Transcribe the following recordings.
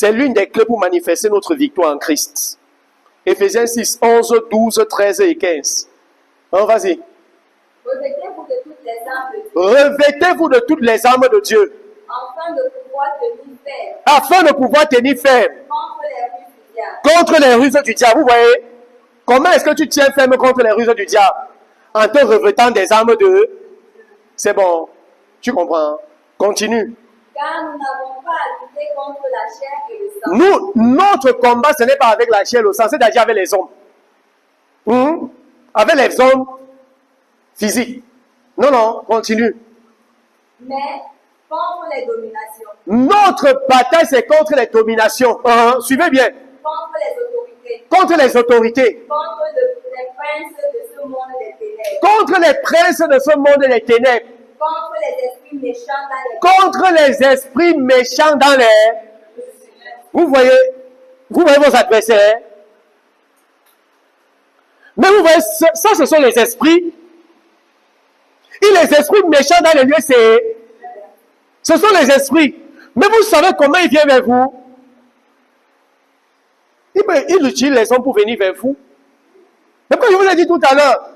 C'est l'une des clés pour manifester notre victoire en Christ. Éphésiens 6, 11, 12, 13 et 15. Vas-y. Revêtez-vous de toutes les armes de Dieu. Revêtez-vous de toutes les armes de Dieu. Afin de pouvoir tenir ferme. Afin de pouvoir tenir ferme. Contre les ruses du diable. Contre les ruses du diable. Vous voyez? Comment est-ce que tu tiens ferme contre les ruses du diable? En te revêtant des armes de... C'est bon. Tu comprends? Continue. Car nous n'avons pas à lutter contre la chair et le sang. Notre combat, ce n'est pas avec la chair et le sang, c'est-à-dire avec les hommes. Avec les hommes physiques. Non, continue. Mais contre les dominations. Notre bataille, c'est contre les dominations. Suivez bien. Contre les autorités. Contre les autorités. Contre les princes de ce monde des ténèbres. Contre les princes de ce monde des ténèbres. Contre les esprits méchants dans les... Contre les esprits méchants dans les... Vous voyez vos adversaires. Mais vous voyez, ça ce sont les esprits. Et les esprits méchants dans les lieux, ce sont les esprits. Mais vous savez comment ils viennent vers vous? Ils utilisent les hommes pour venir vers vous. Mais comme je vous ai dit tout à l'heure,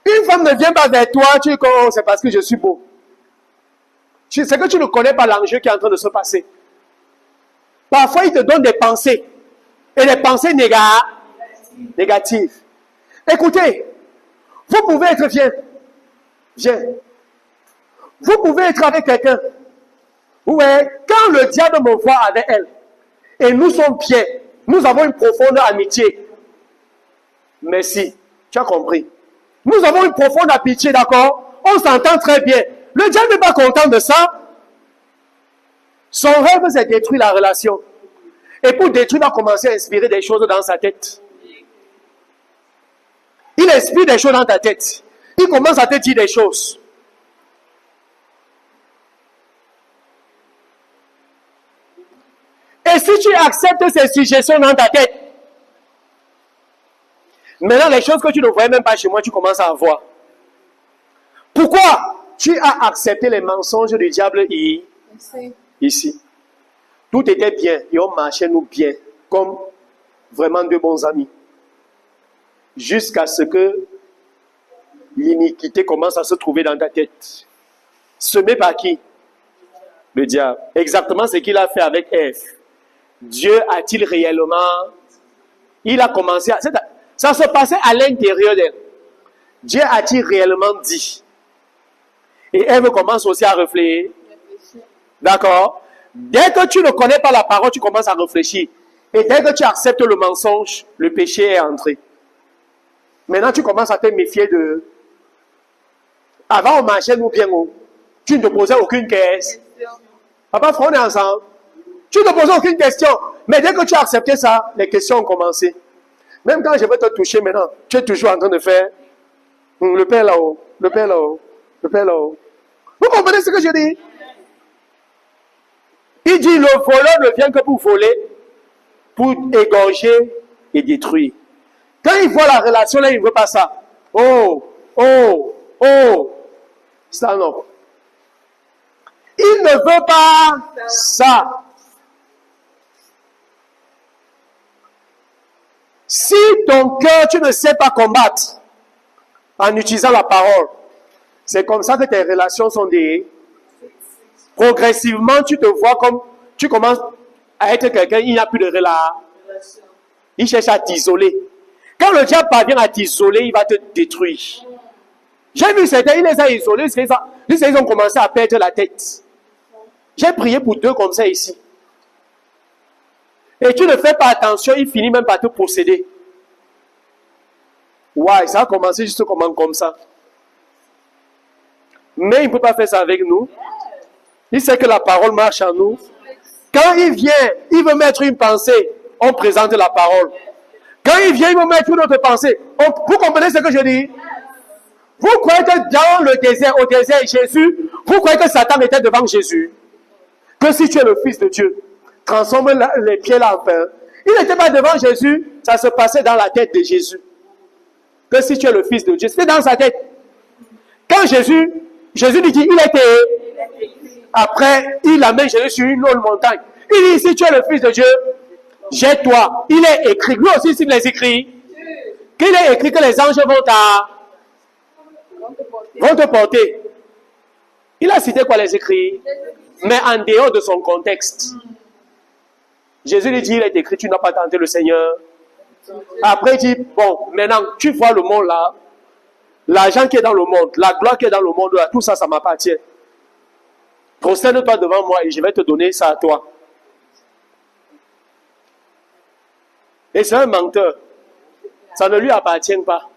une femme ne vient pas vers toi, tu dis oh, c'est parce que je suis beau. C'est que tu ne connais pas l'enjeu qui est en train de se passer. Parfois, ils te donnent des pensées. Et des pensées négatives. Écoutez, vous pouvez être viens. Vous pouvez être avec quelqu'un. Ouais, quand le diable me voit avec elle, et nous sommes bien, nous avons une profonde amitié. Merci, tu as compris. Nous avons une profonde amitié, d'accord? On s'entend très bien. Le diable n'est pas content de ça. Son rêve, c'est détruire la relation. Et pour détruire, il va commencer à inspirer des choses dans sa tête. Il inspire des choses dans ta tête. Il commence à te dire des choses. Et si tu acceptes ces suggestions dans ta tête, maintenant les choses que tu ne voyais même pas chez moi, tu commences à voir. Pourquoi? Tu as accepté les mensonges du diable ici. Tout était bien et on marchait nous bien, comme vraiment deux bons amis. Jusqu'à ce que l'iniquité commence à se trouver dans ta tête. Semé par qui? Le diable. Exactement ce qu'il a fait avec Ève. Dieu a-t-il réellement... Il a commencé à... Ça se passait à l'intérieur d'elle. Dieu a-t-il réellement dit? Et Ève commence aussi à réfléchir. D'accord? Dès que tu ne connais pas la parole, tu commences à réfléchir. Et dès que tu acceptes le mensonge, le péché est entré. Maintenant, tu commences à te méfier de... Avant, on marchait nous bien haut. Tu ne te posais aucune question. Papa, frère, on est ensemble. Tu ne te posais aucune question. Mais dès que tu as accepté ça, les questions ont commencé. Même quand je vais te toucher maintenant, tu es toujours en train de faire le père là-haut, le père là-haut, le père là-haut. Vous comprenez ce que je dis? Il dit le voleur ne vient que pour voler, pour égorger et détruire. Quand il voit la relation là, il ne veut pas ça. Oh, ça non. Il ne veut pas ça. Si ton cœur, tu ne sais pas combattre en utilisant la parole, c'est comme ça que tes relations sont des... Progressivement, tu te vois comme... Tu commences à être quelqu'un, il n'y a plus de relation. Il cherche à t'isoler. Quand le diable parvient à t'isoler, il va te détruire. J'ai vu certains, il les a isolés, ils ont commencé à perdre la tête. J'ai prié pour 2 comme ça ici. Et tu ne fais pas attention, il finit même par te posséder. Ouais, ça a commencé juste comme ça. Mais il ne peut pas faire ça avec nous. Il sait que la parole marche en nous. Quand il vient, il veut mettre une pensée, on présente la parole. Quand il vient, il veut mettre une autre pensée. Vous comprenez ce que je dis? Vous croyez que dans le désert, au désert, Jésus, vous croyez que Satan était devant Jésus? Que si tu es le Fils de Dieu, transforme les pieds là en pain. Il n'était pas devant Jésus, ça se passait dans la tête de Jésus. Que si tu es le Fils de Dieu, c'était dans sa tête. Quand Jésus lui dit, il était... Après, il amène Jésus sur une autre montagne. Il dit, si tu es le Fils de Dieu, jette-toi. Il est écrit, lui aussi s'il les écrit, qu'il est écrit que les anges vont te porter. Il a cité quoi les écrits? Mais en dehors de son contexte. Jésus lui dit, il est écrit, tu n'as pas tenté le Seigneur. Après, il dit, bon, maintenant, tu vois le monde là, l'argent qui est dans le monde, la gloire qui est dans le monde là, tout ça, ça m'appartient. Prosterne-toi devant moi et je vais te donner ça à toi. Et c'est un menteur. Ça ne lui appartient pas.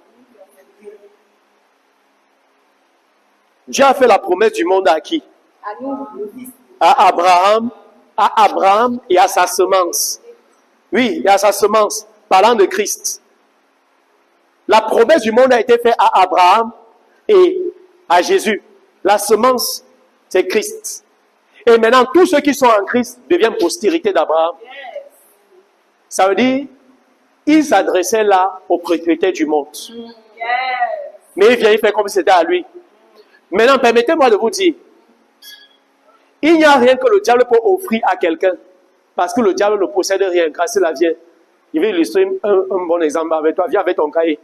Dieu a fait la promesse du monde à qui? À Abraham et à sa semence. Oui, et à sa semence, parlant de Christ. La promesse du monde a été faite à Abraham et à Jésus. La semence, c'est Christ. Et maintenant, tous ceux qui sont en Christ deviennent postérité d'Abraham. Ça veut dire, il s'adressait là aux propriétaires du monde. Mais il vient, il fait comme si c'était à lui. Maintenant, permettez-moi de vous dire, il n'y a rien que le diable peut offrir à quelqu'un, parce que le diable ne possède rien, grâce à la vie. Je vais illustrer un bon exemple avec toi. Viens avec ton cahier.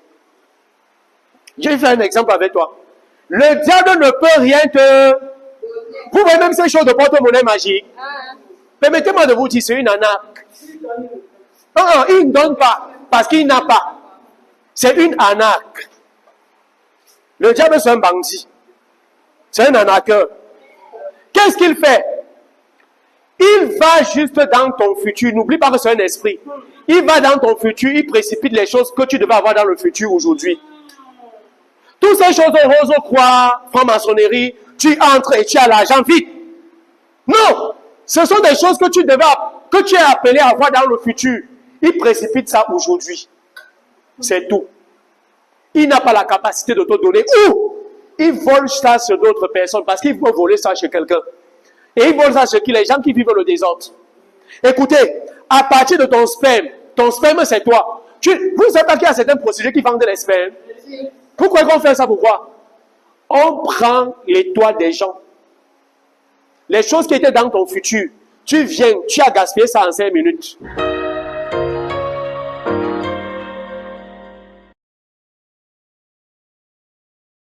Je vais faire un exemple avec toi. Le diable ne peut rien te... Vous voyez même ces choses de porte-monnaie magique. Permettez-moi de vous dire, c'est une arnaque. Non, il ne donne pas, parce qu'il n'a pas. C'est une arnaque. Le diable, c'est un bandit. C'est un arnaqueur. Qu'est-ce qu'il fait? Il va juste dans ton futur. N'oublie pas que c'est un esprit. Il va dans ton futur, il précipite les choses que tu devais avoir dans le futur aujourd'hui. Toutes ces choses de rose croix, franc-maçonnerie, tu entres et tu as l'argent vite. Non! Ce sont des choses que tu es appelé à avoir dans le futur. Il précipite ça aujourd'hui. C'est tout. Il n'a pas la capacité de te donner. Ou il vole ça sur d'autres personnes parce qu'il veut voler ça chez quelqu'un. Et il vole ça chez les gens qui vivent le désordre. Écoutez, à partir de ton sperme c'est toi. Vous savez pas qu'il y a certains procédés qui vendent les spermes? Pourquoi on fait ça? Pourquoi? On prend les toits des gens. Les choses qui étaient dans ton futur, tu viens, tu as gaspillé ça en 5 minutes.